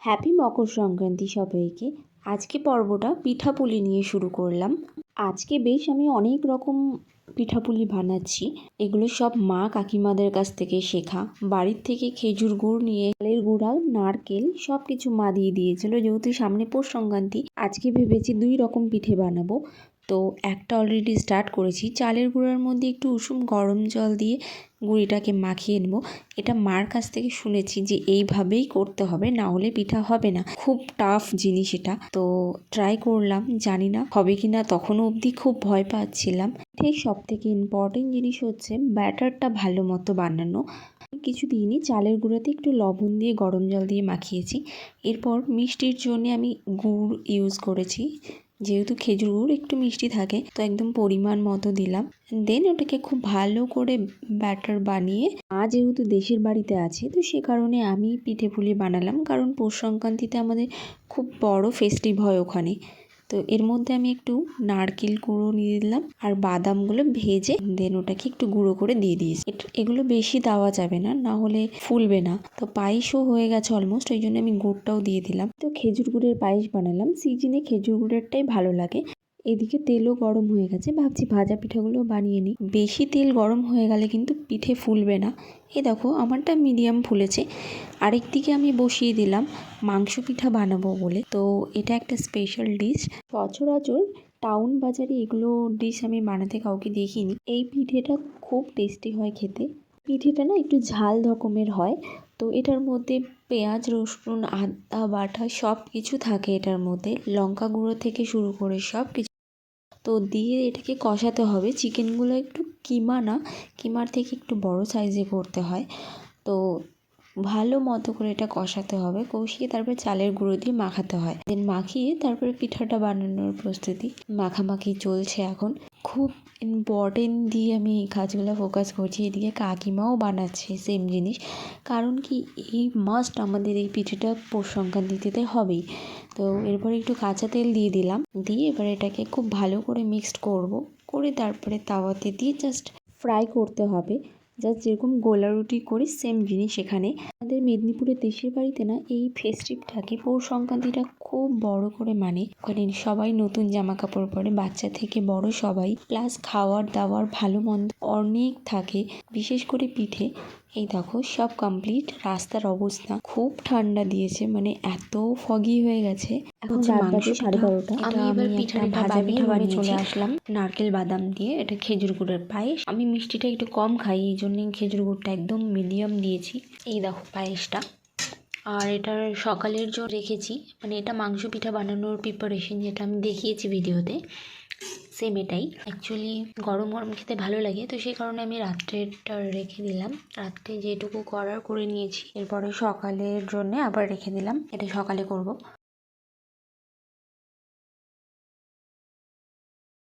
Happy Makar Sankranti সবাইকে। আজকে পর্বটা পিঠাপুলি নিয়ে শুরু করলাম। আজকে বেশ আমি অনেক রকম পিঠাপুলি বানাচ্ছি। এগুলো সব মা কাকিমাদের কাছ থেকে শেখা। বাড়ির থেকে খেজুর গুড় নিয়ে চালের গুঁড়া, নারকেল সব কিছু মা দিয়ে দিয়েছিল। যেহেতু সামনে পৌষ সংক্রান্তি, আজকে ভেবেছি 2 রকম পিঠে বানাবো। তো একটা অলরেডি স্টার্ট করেছি। চালের গুঁড়ার মধ্যে একটু উষুম গরম জল দিয়ে গুঁড়িটাকে মাখিয়ে নেব। এটা মার কাছ থেকে শুনেছি যে এইভাবেই করতে হবে, না হলে পিঠা হবে না। খুব টাফ জিনিস এটা। তো ট্রাই করলাম, জানি না হবে কিনা। তখনও অবধি খুব ভয় পাচ্ছিলাম। ঠিক সব থেকে ইম্পর্টেন্ট জিনিস হচ্ছে ব্যাটারটা ভালো মতো বানানো। কিছু দিইনি, চালের গুঁড়াতে একটু লবণ দিয়ে গরম জল দিয়ে মাখিয়েছি। এরপর মিষ্টির জন্য আমি গুড় ইউজ করেছি। যেহেতু খেজুর গুড় একটু মিষ্টি থাকে, তো একদম পরিমাণ মতো দিলাম। দেন ওটাকে খুব ভালো করে ব্যাটার বানিয়ে, মা যেহেতু দেশের বাড়িতে আছে, তো সে কারণে আমি পিঠে পুলি বানালাম। কারণ পৌষ সংক্রান্তিতে আমাদের খুব বড় ফেস্টিভ হয় ওখানে। তো এর মধ্যে আমি একটু নারকেল গুঁড়ো নিয়ে দিলাম আর বাদামগুলো ভেজে দেন ওটাকে একটু গুঁড়ো করে দিয়ে দিয়েছি। এগুলো বেশি দেওয়া যাবে না, না হলে ফুলবে না। তো পায়েসও হয়ে গেছে অলমোস্ট, ওই জন্য আমি গুড়টাও দিয়ে দিলাম। তো খেজুর গুড়ের পায়েস বানালাম। সিজনে খেজুর গুড়েরটাই ভালো লাগে। এদিকে তেলও গরম হয়ে গেছে, ভাবছি ভাজা পিঠাগুলো বানিয়ে নিই। বেশি তেল গরম হয়ে গেলে কিন্তু পিঠে ফুলবে না। এই দেখো আমারটা মিডিয়াম ফুলেছে। আরেকদিকে আমি বসিয়ে দিলাম মাংস পিঠা বানাবো বলে। তো এটা একটা স্পেশাল ডিশ। সচরাচর টাউন বাজারে এগুলো ডিশ আমি বানাতে কাউকে দেখিনি। এই পিঠেটা খুব টেস্টি হয় খেতে। পিঠেটা না একটু ঝাল রকমের হয়। তো এটার মধ্যে পেঁয়াজ, রসুন, আদা বাটা সব কিছু থাকে এটার মধ্যে। লঙ্কা গুঁড়ো থেকে শুরু করে সব কিছু তো দিয়ে এটাকে কষাতে হবে। চিকেনগুলো একটু কিমা না, কিমার থেকে একটু বড় সাইজে করতে হয়। তো ভালো মতো করে এটা কষাতে হবে। কষিয়ে তারপরে চালের গুঁড়ো দিয়ে মাখাতে হয়। দেন মাখিয়ে তারপরে পিঠাটা বানানোর প্রস্তুতি। মাখামাখি চলছে এখন। খুব ইম্পর্টেন্ট দিয়ে আমি এই কাজগুলো ফোকাস করছি। এদিকে কাকিমাও বানাচ্ছে সেম জিনিস। কারণ কি, এই মাস্ট আমাদের এই পিঠেটা পৌষ সংক্রান্তিতে হবেই। তো এরপরে একটু কাঁচা তেল দিয়ে দিলাম। দিয়ে এবার এটাকে খুব ভালো করে মিক্সড করব। করে তারপরে তাওয়াতে দিয়ে জাস্ট ফ্রাই করতে হবে। জাস্ট যেরকম গোলা রুটি করি সেম জিনিস এখানে। আমাদের মেদিনীপুরের দেশের বাড়িতে না এই ফেস্টিভটাকে, পৌষ সংক্রান্তিটা খুব বড় করে মানে। ওখানে সবাই নতুন জামা কাপড় পরে, বাচ্চা থেকে বড় সবাই। প্লাস খাওয়ার দাওয়ার ভালো মন্দ অনেক থাকে, বিশেষ করে পিঠে। এই দেখো সব কমপ্লিট। রাস্তার অবস্থা খুব ঠান্ডা দিয়েছে, মানে এত ফগি হয়ে গেছে। এখন রাত বাজে 12:30। আমি এবার পিঠা ভাজা পিঠা বানিয়ে চলে আসলাম নারকেল বাদাম দিয়ে। এটা খেজুর গুড়ের পায়েস। আমি মিষ্টিটা একটু কম খাই, এই জন্যই খেজুর গুড়টা একদম মিডিয়াম দিয়েছি। এই দেখো পায়েসটা। আর এটার সকালের জন্য রেখেছি, মানে এটা মাংস পিঠা বানানোর প্রিপারেশন যেটা আমি দেখিয়েছি ভিডিওতে, সেম এটাই। অ্যাকচুয়ালি গরম গরম খেতে ভালো লাগে, তো সেই কারণে আমি রাত্রেটা রেখে দিলাম। রাত্রে যেটুকু করার করে নিয়েছি, এরপরে সকালের জন্য আবার রেখে দিলাম। এটা সকালে করব।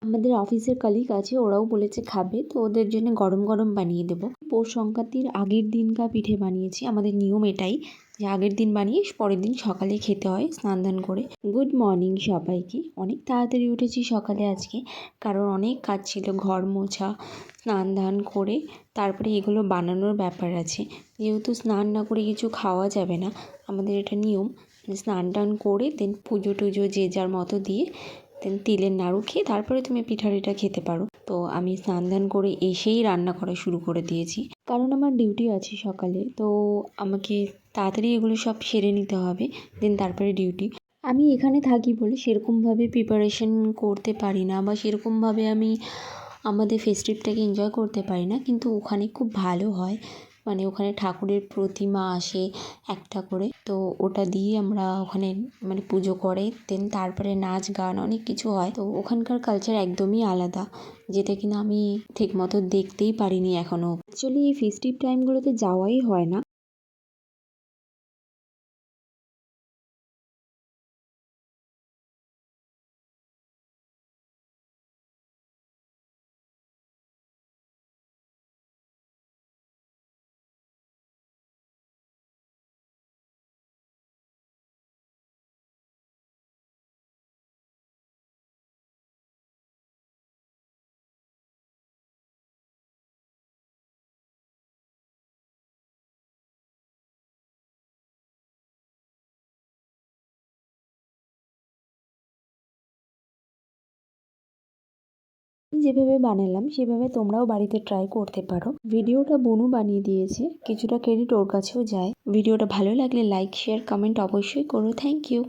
আমাদের অফিসের কলিগ আছে, ওরাও বলেছে খাবে, তো ওদের জন্য গরম গরম বানিয়ে দেবো। পৌষ সংক্রান্তির আগের দিনকার পিঠে বানিয়েছি। আমাদের নিয়ম এটাই যে আগের দিন বানিয়ে পরের দিন সকালে খেতে হয় স্নান ধান করে। গুড মর্নিং সবাইকে। অনেক তাড়াতাড়ি উঠেছি সকালে আজকে, কারণ অনেক কাজ ছিল। ঘর মোছা, স্নান ধান করে তারপরে এগুলো বানানোর ব্যাপার আছে। যেহেতু স্নান না করে কিছু খাওয়া যাবে না, আমাদের এটা নিয়ম। স্নান টান করে দেন পুজো টুজো যে যার মতো দিয়ে দেন তিলের নাড়ু খেয়ে তারপরে তুমি পিঠাটা খেতে পারো। তো আমি স্নান ধান করে এসেই রান্না করা শুরু করে দিয়েছি, কারণ আমার ডিউটি আছে সকালে। তো আমাকে তাড়াতাড়ি এগুলো সব সেরে নিতে হবে, দেন তারপরে ডিউটি। আমি এখানে থাকি বলে সেরকমভাবে প্রিপারেশন করতে পারি না, বা সেরকমভাবে আমি আমাদের ফেস্টিভটাকে এনজয় করতে পারি না। কিন্তু ওখানে খুব ভালো হয়, মানে ওখানে ঠাকুরের প্রতিমা আসে একটা করে, তো ওটা দিয়ে আমরা ওখানে মানে পুজো করে দেন তারপরে নাচ গান অনেক কিছু হয়। তো ওখানকার কালচার একদমই আলাদা, যেটা কিনা আমি ঠিকমতো দেখতেই পারিনি এখনও। অ্যাকচুয়ালি এই ফেস্টিভ টাইমগুলোতে যাওয়াই হয় না। যেভাবে বানালাম সেভাবে তোমরাও বাড়িতে ট্রাই করতে পারো। ভিডিওটা বনু বানিয়ে দিয়েছে, কিছুটা ক্রেডিট ওর কাছেও যায়। ভিডিওটা ভালো লাগলে লাইক, শেয়ার, কমেন্ট অবশ্যই করো। Thank you.